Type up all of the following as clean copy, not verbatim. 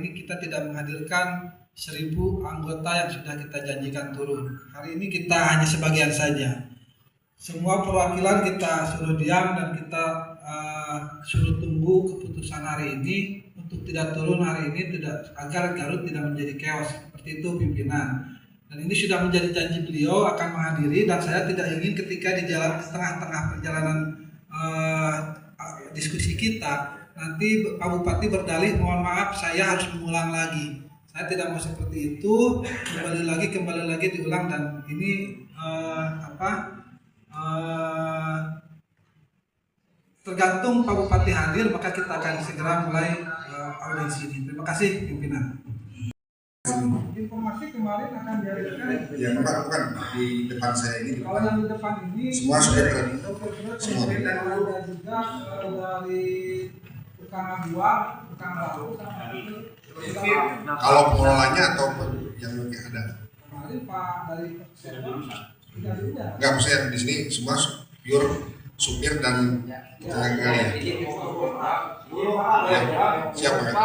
Ini kita tidak menghadirkan 1.000 anggota yang sudah kita janjikan turun. Hari ini kita hanya sebagian saja. Semua perwakilan kita suruh diam dan kita suruh tunggu keputusan hari ini untuk tidak turun hari ini, agar Garut tidak menjadi chaos. Seperti itu pimpinan. Dan ini sudah menjadi janji beliau akan menghadiri, dan saya tidak ingin ketika di tengah-tengah perjalanan diskusi kita nanti Pak Bupati berdalih mohon maaf saya harus mengulang lagi. Saya tidak mau seperti itu, kembali lagi diulang, dan ini tergantung Pak Bupati hadir maka kita akan segera mulai audiensi ini. Terima kasih pimpinan. Informasi kemarin akan dihadirkan. Ya bukan di depan saya ini. Kalau yang di depan ini semua sudah semua. Dan ada juga dari tukang abuah, tukang baru. Kalau pengelolanya atau yang lebih ada? Kemarin Pak dari enggak, maksudnya di sini semua pure supir dan tenaga kalian. Ya, siapa kan?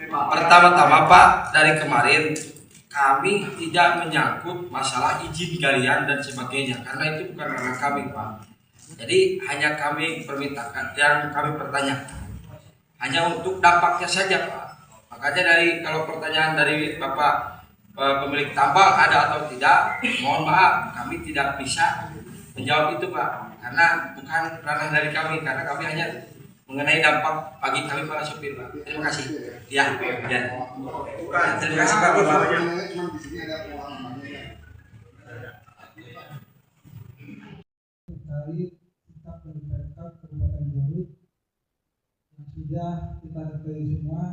Pertama-tama Pak, dari kemarin kami tidak menyangkut masalah izin galian dan sebagainya, karena itu bukan ranah kami Pak. Jadi hanya kami permintakan, yang kami pertanyakan hanya untuk dampaknya saja Pak. Makanya kalau pertanyaan dari Bapak pemilik tambang ada atau tidak, mohon maaf kami tidak bisa menjawab itu Pak, karena bukan ranah dari kami, karena kami hanya mengenai dampak bagi kami para sopir Pak. Terima kasih. Ya. Terima kasih Pak. Dari sikap dari Pemkab Kabupaten Garut yang sudah kita ketahui semua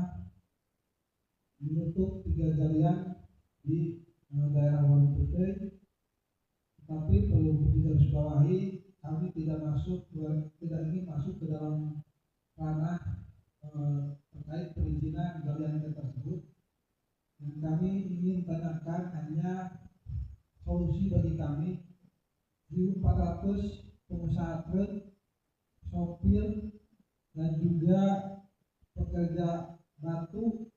menutup 3 galian di daerah Waduk Putih, tetapi perlu digarisbawahi kami tidak ingin masuk ke dalam ranah terkait perizinan galian tersebut, dan kami ingin tanyakan hanya solusi bagi kami 1.400 pengusaha truk, sopir, dan juga pekerja batu,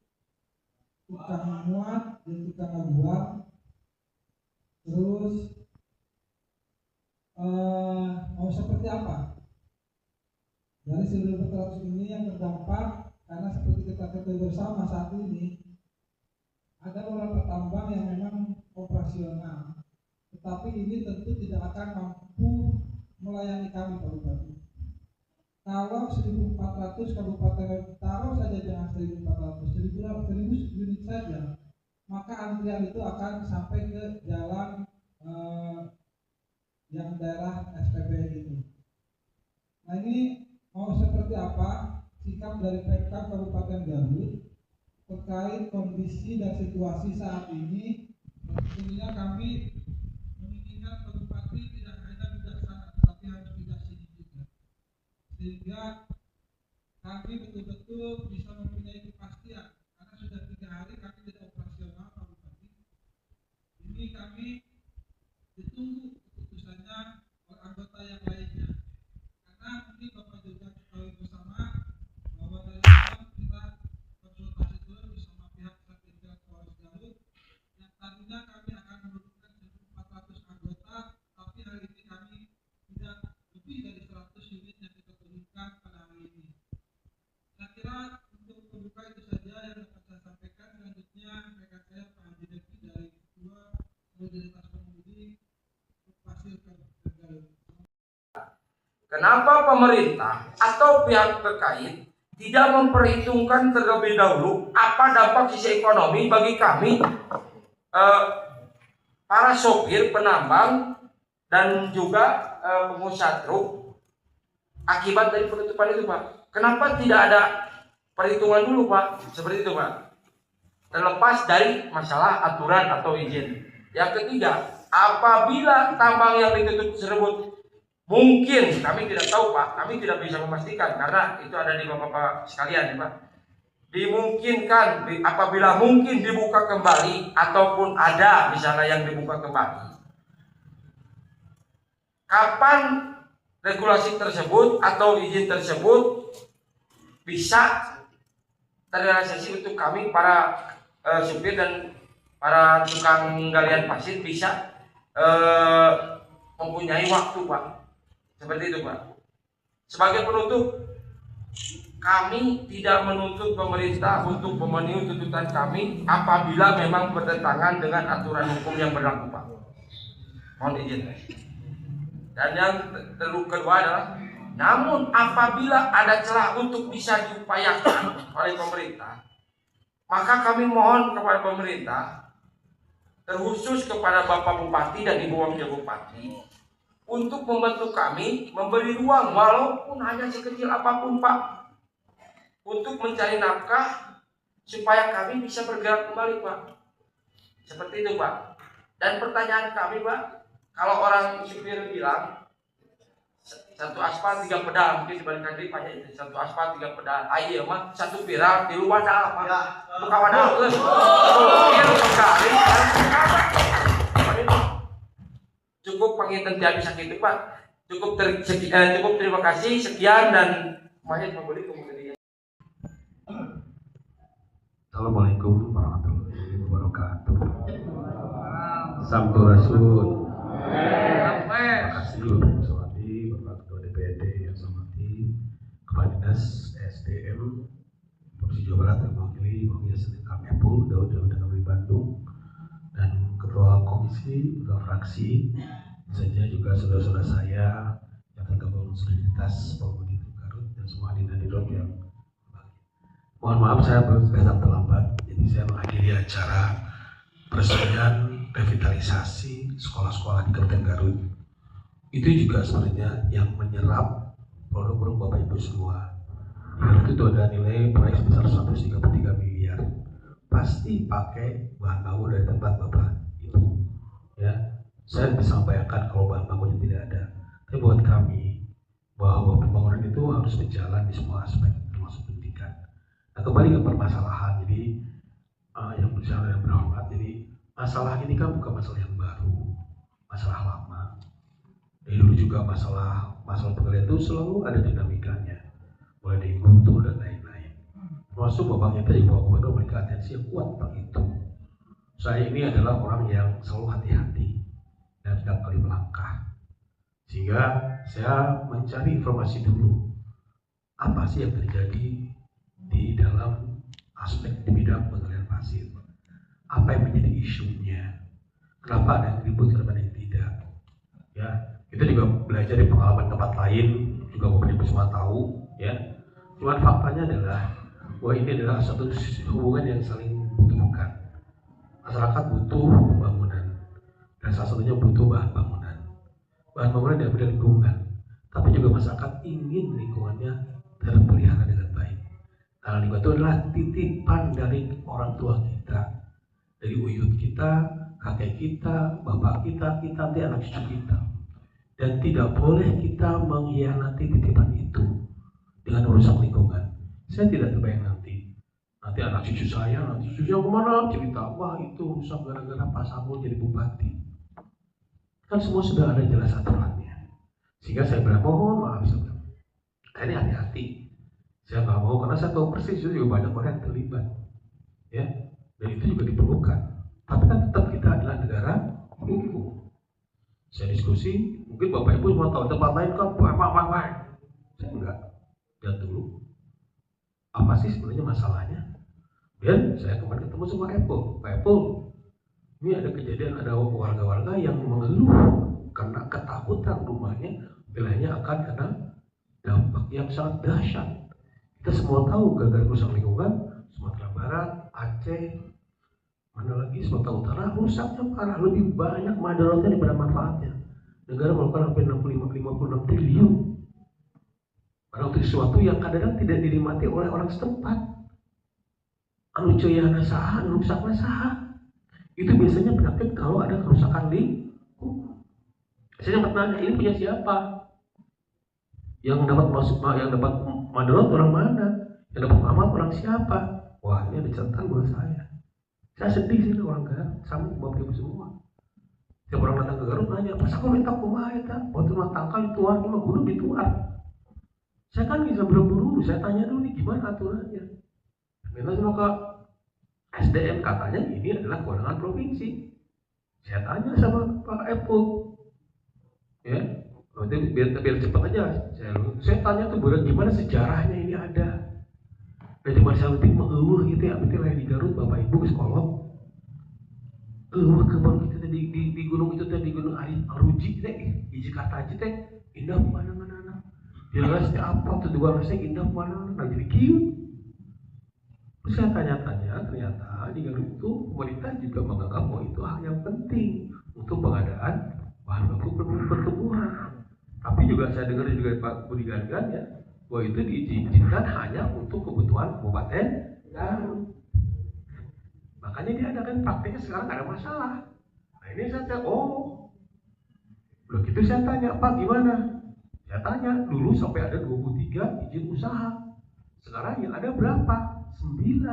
tukang muat dan tukang abuang. Terus mau seperti apa dari 1.400 ini yang terdampak, karena seperti kita ketahui bersama saat ini ada beberapa tambang yang memang operasional, tetapi ini tentu tidak akan mampu melayani kami Pak Bupati. Kalau 1.400 kabupaten, taruh saja jangan 1.400, 1.000 unit saja, maka antrian itu akan sampai ke jalan yang daerah SPB ini. Nah, ini mau seperti apa sikap dari Pemkab Kabupaten Garut terkait kondisi dan situasi saat ini? Tentunya kami menginginkan Pak Bupati tidak hanya bijaksana, tetapi harus bijaksana juga, sehingga kami betul-betul bisa mempunyai kepastian, karena sudah 3 hari kami tidak operasional Pak Bupati. Ini kami ditunggu keputusannya oleh anggota yang lainnya, karena mungkin Bapak juga ketahui bersama bahwa dari awal kita konsultasi dulu bersama pihak Satgas Polres Garut, yang tadinya kami akan menurunkan 1.400 anggota, tapi hari ini kami tidak lebih dari 100 unit yang kita turunkan pada hari ini. Saya kira untuk membuka itu saja yang dapat saya sampaikan. Selanjutnya rekan saya Pak Haji Devi dari Ketua Solidaritas Pengemudi Pasir Kabupaten Garut. Kenapa pemerintah atau pihak terkait tidak memperhitungkan terlebih dahulu apa dampak sisi ekonomi bagi kami para sopir penambang dan juga pengusaha truk akibat dari penutupan itu Pak? Kenapa tidak ada perhitungan dulu Pak? Seperti itu Pak. Terlepas dari masalah aturan atau izin. Yang ketiga, apabila tambang yang ditutup tersebut mungkin, kami tidak tahu Pak, kami tidak bisa memastikan karena itu ada di Bapak sekalian Pak. Dimungkinkan apabila mungkin dibuka kembali ataupun ada misalnya yang dibuka kembali, kapan regulasi tersebut atau izin tersebut bisa terrealisasi untuk kami para supir dan para tukang galian pasir bisa mempunyai waktu, Pak. Seperti itu, Pak. Sebagai penutup, kami tidak menuntut pemerintah untuk memenuhi tuntutan kami apabila memang bertentangan dengan aturan hukum yang berlaku, Pak. Mohon izin. Dan yang kedua adalah, namun apabila ada celah untuk bisa diupayakan oleh pemerintah, maka kami mohon kepada pemerintah, terkhusus kepada Bapak Bupati dan Ibu Wakil Bupati, untuk membantu kami memberi ruang walaupun hanya sekecil apapun, Pak, untuk mencari nafkah supaya kami bisa bergerak kembali, Pak. Seperti itu, Pak. Dan pertanyaan kami, Pak, kalau orang supir bilang satu aspal 3 pedal, mungkin dibandingkan di Pak, itu satu aspal 3 pedal. Ayo mah satu viral di luar dah, Pak. Untuk kawan aku. Sekali cukup pangitan tiap bisa gitu, Pak. Cukup terima kasih, sekian, dan mahir membeli kemudian. Assalamualaikum warahmatullahi wabarakatuh. Sampurasun. Terima kasih Bapak Ibu Sawati, Bapak Ketua DPRD yang saya hormati, Kepala Dinas SDM Provinsi Jawa Barat yang mewakili kami Epul Daud dari Bandung, dan Ketua Komisi, Ketua Fraksi, saja juga saudara-saudara saya yang tergabung solidaritas pengemudi Garut dan semua hadirin yang mohon maaf saya datang terlambat, jadi saya menghadiri acara peresmian revitalisasi sekolah-sekolah di Kabupaten Garut. Itu juga sebenarnya yang menyerap produk-produk Bapak Ibu semua. Di Garut itu ada nilai proyek sebesar 133 miliar. Pasti pakai bahan baku dari tempat Bapak Ibu. Ya, saya bisa sampaikan kalau bahan bakunya tidak ada. Tapi buat kami bahwa pembangunan itu harus berjalan di semua aspek, termasuk pendidikan. Nah, kembali ke permasalahan, jadi yang berjalan yang berhormat, jadi masalah ini kan bukan masalah yang baru, masalah lama. Dari dulu juga masalah pekerjaan itu selalu ada dinamikanya, mulai dari mutu dan lain-lain. Termasuk Bapak kita Ibu Gubernur memberikan atensi yang kuat tentang itu. Saya ini adalah orang yang selalu hati-hati dan tidak kali melangkah, sehingga saya mencari informasi dulu apa sih yang terjadi di dalam aspek di bidang penggalian pasir, apa yang menjadi isunya, kenapa ada yang ribut, kenapa ada yang tidak. Ya, kita juga belajar di pengalaman tempat lain, juga Bapak Ibu semua tahu, ya. Cuman faktanya adalah bahwa ini adalah satu hubungan yang saling membutuhkan. Masyarakat butuh pembangunan, dan salah satunya butuh bahan bangunan. Bahan bangunan diambil dari lingkungan, tapi juga masyarakat ingin lingkungannya terpelihara dengan baik. Karena lingkungan itu adalah titipan dari orang tua kita, dari uyut kita, kakek kita, bapak kita, nanti anak cucu kita. Dan tidak boleh kita mengkhianati titipan itu dengan merusak lingkungan. Saya tidak terbayang nanti anak cucu saya, nanti cucunya kemana cerita, wah itu rusak gara-gara Pak Sambo jadi bupati. Kan semua sudah ada jelas aturannya. Sehingga saya bilang, mohon maaf sebenarnya, ini hati-hati. Saya nggak mau, karena saya tahu persis itu juga banyak orang yang terlibat, ya, dan itu juga diperlukan. Tapi kan tetap kita adalah negara hukum. Saya diskusi, mungkin Bapak Ibu semua tahu tempat lain kan baik. Saya enggak. Lihat dulu, apa sih sebenarnya masalahnya? Dan saya kemarin ketemu sama Pak Apple. Ini ada kejadian, ada warga-warga yang mengeluh karena ketakutan rumahnya wilayahnya akan kena dampak yang sangat dahsyat. Kita semua tahu gagal rusak lingkungan, Sumatera Barat, Aceh, mana lagi Sumatera Utara rusaknya parah, lebih banyak madaratnya daripada manfaatnya. Negara melakukan hampir 56 triliun. Karena untuk sesuatu yang kadang-kadang tidak dinikmati oleh orang setempat. Anu coyana saha, anu rusakna saha. Itu biasanya penyakit kalau ada kerusakan lingkungan. Saya sempat nanya, ini punya siapa? Yang dapat madarat orang mana? Yang dapat amat orang siapa? Wah, ini ada catatan buat saya. Saya sedih sih orang Garut, sama Bapak Ibu semua. Setiap orang datang ke Garut nanya, pas aku minta kumaha eta? Waktu mah tangkal dituar, ini mah kudu dituar. Saya kan bisa buru-buru, saya tanya dulu nih gimana aturannya. Minta sama ke SDM, katanya ini adalah kewenangan provinsi. Saya tanya sama Pak Epul, ya, biar cepat aja. Saya tanya tuh gimana sejarahnya ini ada. Dari masa letik gitu ya, berarti lahir di Garut, Bapak Ibu ke sekolah. Kebun kita di gunung itu teh, di gunung Aruji teh, di Jakarta aja teh, indah mana-mana. Jelas teh apa tuh dua rasanya indah mana-mana, jadi kieu. Terus saya tanya-tanya, ternyata di Garut itu pemerintah juga menganggap bahwa itu hal yang penting untuk pengadaan bahan baku pertumbuhan. Tapi juga saya dengar juga Pak Budi Gangan ya, bahwa itu diizinkan hanya untuk kebutuhan Kabupaten Garut. Makanya dia adakan prakteknya sekarang gak ada masalah. Nah ini saya tanya, udah gitu saya tanya, Pak gimana? Saya tanya, dulu sampai ada 23 izin usaha. Sekarang yang ada berapa? 9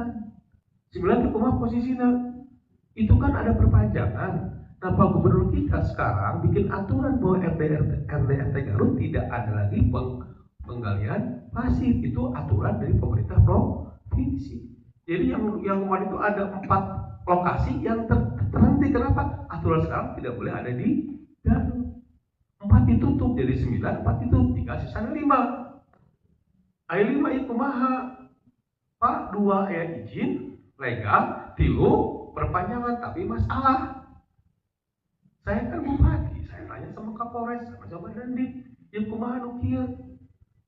itu kumaha posisinya? Itu kan ada perpanjangan. Nah Pak Gubernur kita sekarang bikin aturan bahwa RDRT Garut tidak ada lagi penggalian pasir. Itu aturan dari pemerintah provinsi. Jadi yang kemarin itu ada 4 lokasi yang terhenti. Kenapa? Aturan sekarang tidak boleh ada di Garut. 4 ditutup, jadi 9, 4 itu dikasih sana 5. Ayo 5 itu kumaha? Pak 2 ya izin legal, 3 perpanjangan, tapi masalah. Saya kan bupati, saya tanya sama Kapolres, sama Dandim, yang kumaha nu kieu?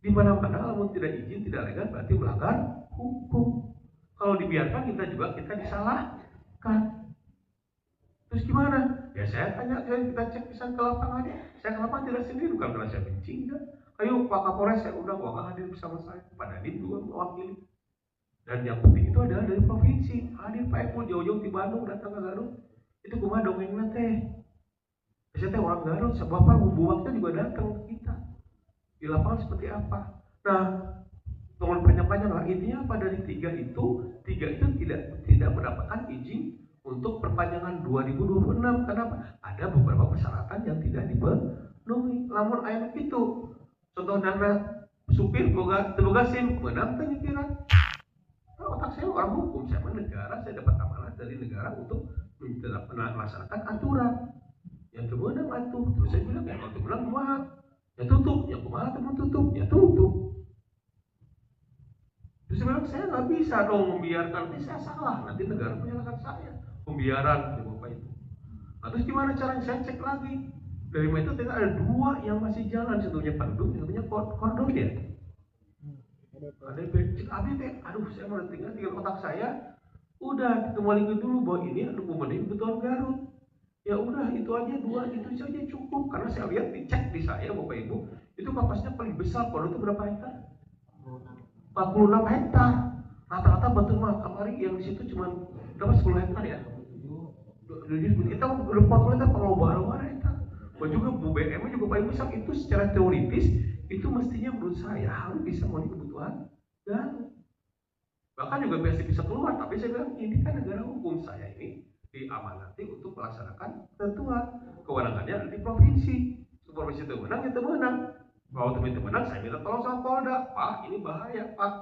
Di mana-mana kalau tidak izin, tidak legal berarti melanggar hukum. Kalau dibiarkan kita disalahkan. Terus gimana? Ya saya tanya, kita cek pisan ke lapangan. Saya ke lapangan tidak sendiri, bukan karena saya benci enggak. Ayo Pak Kapolres, saya undang Waka hadir bersama saya. Pak Dandim juga mewakili. Dan yang penting itu adalah dari provinsi. Hadir Pak Epul jauh-jauh di Bandung datang ke Garut. Itu kumaha dongengna teh. Saya teh orang Garut, sebab buaknya juga datang ke kita. Di lapangan seperti apa? Nah, tolong panjang-panjang lah. Intinya apa dari 3 itu tidak mendapatkan izin untuk perpanjangan 2026. Kenapa? Ada beberapa persyaratan yang tidak dipenuhi. Lamun aya itu. Contoh dana supir boga SIM menang teh nyetiran. Nah, otak saya orang hukum, saya negara, saya dapat amanah dari negara untuk melaksanakan aturan. Yang kemudian atuh, terus saya bilang ya kalau kemudian kumaha, ya tutup, ya kumaha teman tutup, ya tutup. Terus saya bilang saya nggak bisa dong membiarkan, nanti saya salah, nanti negara menyalahkan saya, pembiaran ya Bapak itu. Nah, terus gimana caranya? Saya cek lagi. Dari itu ternyata ada 2 yang masih jalan, satunya Bandung, satunya Kordon ya. Ada cek abi teh, aduh saya mau tinggal otak saya, udah kembali dulu bahwa ini adalah memenuhi kebutuhan Garut. Ya udah itu aja 2 itu saja cukup karena saya lihat dicek di saya Bapak Ibu itu kapasitasnya paling besar. Kalau itu berapa hektar? 46 hektar. Rata-rata batu mah kamari yang di situ cuma berapa 10 hektar ya. Jadi kita udah 40 hektar kalau baru hektar. Juga Bu BM juga paling besar. Itu secara teoritis itu mestinya menurut saya harus bisa memenuhi kebutuhan dan bahkan juga biasa bisa keluar. Tapi saya bilang ini kan negara hukum, saya ini diamanati untuk melaksanakan ketentuan. Kewenangannya ada di provinsi. Provinsi itu menang, itu menang. Kalau itu menang, saya minta tolong sama Polda. Pak, ini bahaya Pak.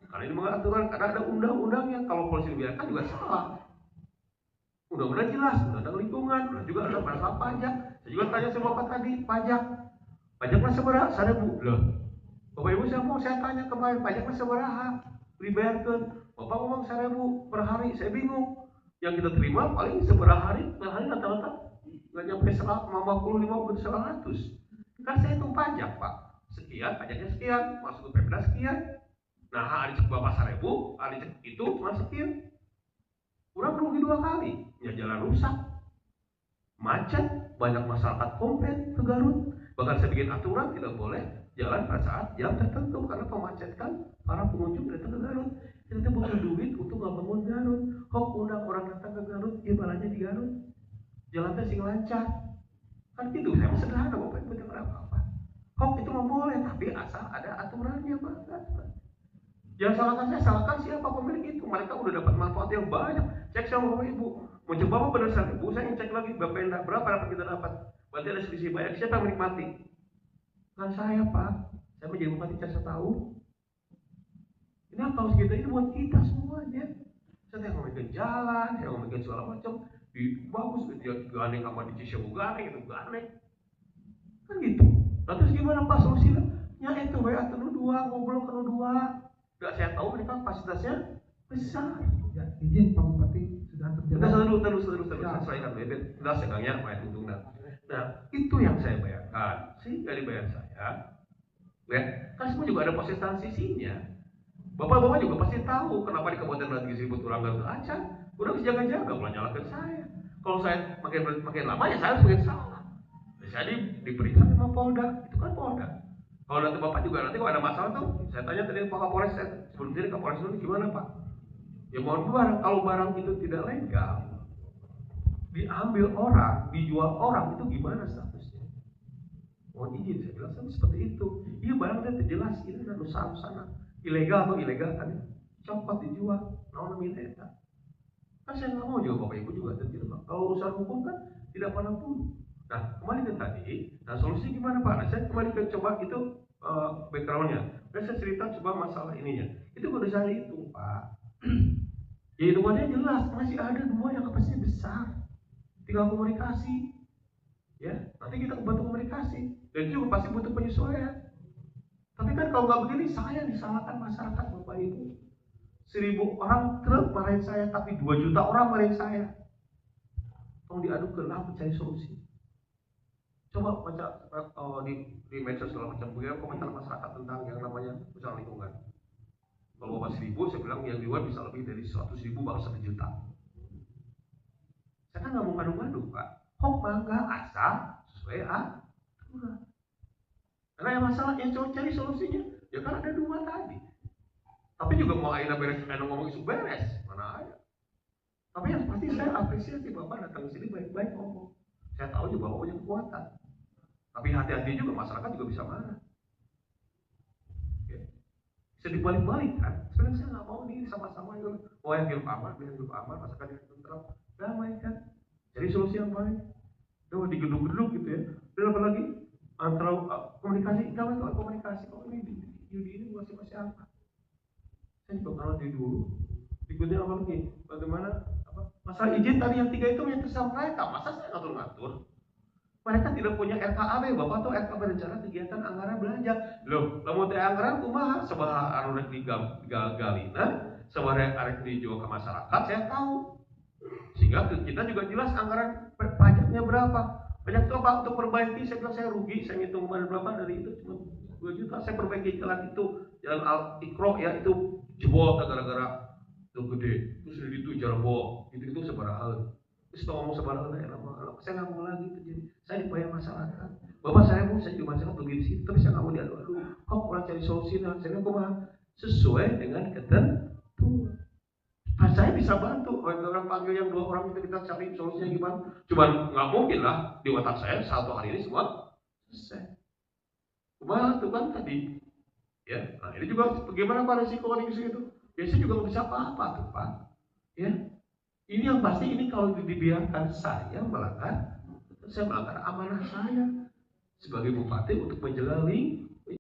Karena ini melanggar aturan, karena ada undang-undangnya. Kalau polisi dibiarkan juga salah. Undang-undang jelas, undang-undang lingkungan, dan juga ada masalah pajak. Saya juga tanya sama Bapak tadi, pajaknya seberapa? 1.000 loh. Bapak Ibu saya tanya kemarin, pajaknya seberapa? Dibayarkan. Bapak ngomong 1.000 per hari, saya bingung. Yang kita terima paling seberapa hari per hari rata-rata nggak nyampe 50 100. Kan saya hitung pajak Pak, sekian pajaknya sekian, masuk ke Pemda sekian. Nah hari cek Bapak 1.000, hari cek itu cuma sekian. Kurang rugi 2 kali, ya jalan rusak, macet, banyak masyarakat komplain ke Garut. Bahkan saya bikin aturan tidak boleh jalan pada saat jam tertentu karena pemacetkan para pengunjung datang ke Garut. Kita butuh duit untuk ngebangun Garut. Kok undang orang datang ke Garut, gimana di Garut? Jalannya sing lancar. Kan gitu, saya sederhana Bapak Ibu tidak apa-apa. Kok itu nggak boleh, tapi asal ada aturannya Pak. Yang salahkan siapa pemilik itu. Mereka udah dapat manfaat yang banyak. Cek sama Bapak Ibu. Mau coba apa benar 1.000? Saya cek lagi berapa dapat kita dapat. Berarti ada selisih banyak. Siapa yang menikmati? Kan saya Pak. Saya menjadi bupati 1 tahun. Ini apa harus kita, ini buat kita semuanya. Saya yang ngomongin jalan, yang ngomongin segala macam, bagus dia gandeng sama di Cisau gandeng itu gandeng. Kan gitu. Nah, terus gimana Pak solusinya? Ya itu WA kenu 2, ngobrol kenu 2. Gak saya tahu mereka kapasitasnya besar. Ya, izin Pak Bupati sudah terjalan. Terus selesaikan bebet. Sudah segangnya Pak Untung. Nah, itu yang saya bayangkan. Sehingga dibayar saya. Ya, kan semua juga ada proses transisinya. Bapak-bapak juga pasti tahu kenapa di Kabupaten Ratu Gizi Butulang Garut aja. Udah harus jaga-jaga, malah nyalakan saya. Kalau saya makin lama ya saya harus makin salah. Jadi diperiksa sama Polda, itu kan Polda. Kalau nanti Bapak juga nanti kalau ada masalah tuh, saya tanya tadi Pak Kapolres, sebelum ini Kapolres dulu gimana Pak? Ya mohon barang, kalau barang itu tidak legal, diambil orang, dijual orang itu gimana statusnya? Mohon izin saya bilang sama seperti itu. Iya barangnya terjelas ini dan usaha sana ilegal atau ilegal kan? Copot dijual, naon namanya eta. Kan saya nggak mau juga Bapak Ibu juga terjebak. Kalau urusan hukum kan tidak pernah pun. Nah kembali ke tadi, nah solusinya gimana Pak? Nah, saya kembali ke coba itu backgroundnya. Dan saya cerita coba masalah ininya. Itu udah saya hitung Pak. Ya hitungannya jelas, masih ada 2 yang kapasitasnya besar. Tinggal komunikasi. Ya, nanti kita bantu komunikasi. Dan itu juga pasti butuh penyesuaian. Tapi kan kalau nggak begini, saya disalahkan masyarakat Bapak Ibu. 1000 orang truk marahin saya, tapi 2 juta orang marahin saya. Tolong diadukan lah, mencari solusi. Coba baca di medsos segala macam, bagaimana komentar masyarakat tentang yang namanya usaha lingkungan. Kalau bawa 1000, saya bilang yang di luar bisa lebih dari 100.000 bahkan 1 juta. Saya kan nggak mau ngadu-ngadu Pak. Hoax mangga asal sesuai aturan. Karena yang masalah yang cari solusinya, ya kan ada 2 tadi. Tapi juga mau aina beres, ngomong isu beres, mana ada. Tapi yang pasti saya apresiasi Bapak datang ke sini baik-baik ngomong. Saya tahu juga Bapak punya kekuatan. Tapi hati-hati juga masyarakat juga bisa marah. Oke. Bisa dibalik-balik kan? Sebenarnya saya nggak mau nih sama-sama yang hidup aman, masyarakat yang tentram, damai kan? Jadi solusi yang baik. Coba digedung-gedung gitu ya. Dan apa lagi? Antara komunikasi, kalau komunikasi, ini masih apa? Saya juga kalau di dulu, berikutnya apa lagi? Bagaimana? Masalah izin tadi yang 3 itu yang terserah mereka. Masa saya ngatur-ngatur? Mereka tidak punya RKAB, Bapak tuh RKAB rencana kegiatan anggaran belanja. Loh, lamun teh anggaran kumaha sabaraha anu rek digalina, sabaraha arek dijual ke masyarakat, saya tahu. Sehingga kita juga jelas anggaran pajaknya berapa. Pajak itu apa? Untuk perbaiki, saya bilang saya rugi, saya ngitung kemarin berapa dari itu cuma 2 juta. Saya perbaiki jalan itu, jalan Al-Iqra ya itu jebol gara-gara itu gede, terus itu jarbo, itu sabaraha. Terus ngomong sebarang saya nggak mau lagi terjadi. Saya dibayar masyarakat. Bapak saya juga masyarakat begini sih, tapi saya nggak mau diadu-adu. Kok orang cari solusi? Nah, saya nggak sesuai dengan ketentuan. Nah, saya bisa bantu. Orang panggil yang 2 orang kita cari solusinya gimana? Cuman nggak mungkin lah di otak saya 1 hari ini semua selesai. Cuma itu kan tadi, ya. Nah ini juga bagaimana Pak risiko itu? Ya saya juga nggak bisa apa-apa tuh Pak. Ya. Ini yang pasti ini kalau dibiarkan saya melanggar amanah saya sebagai bupati untuk menjalani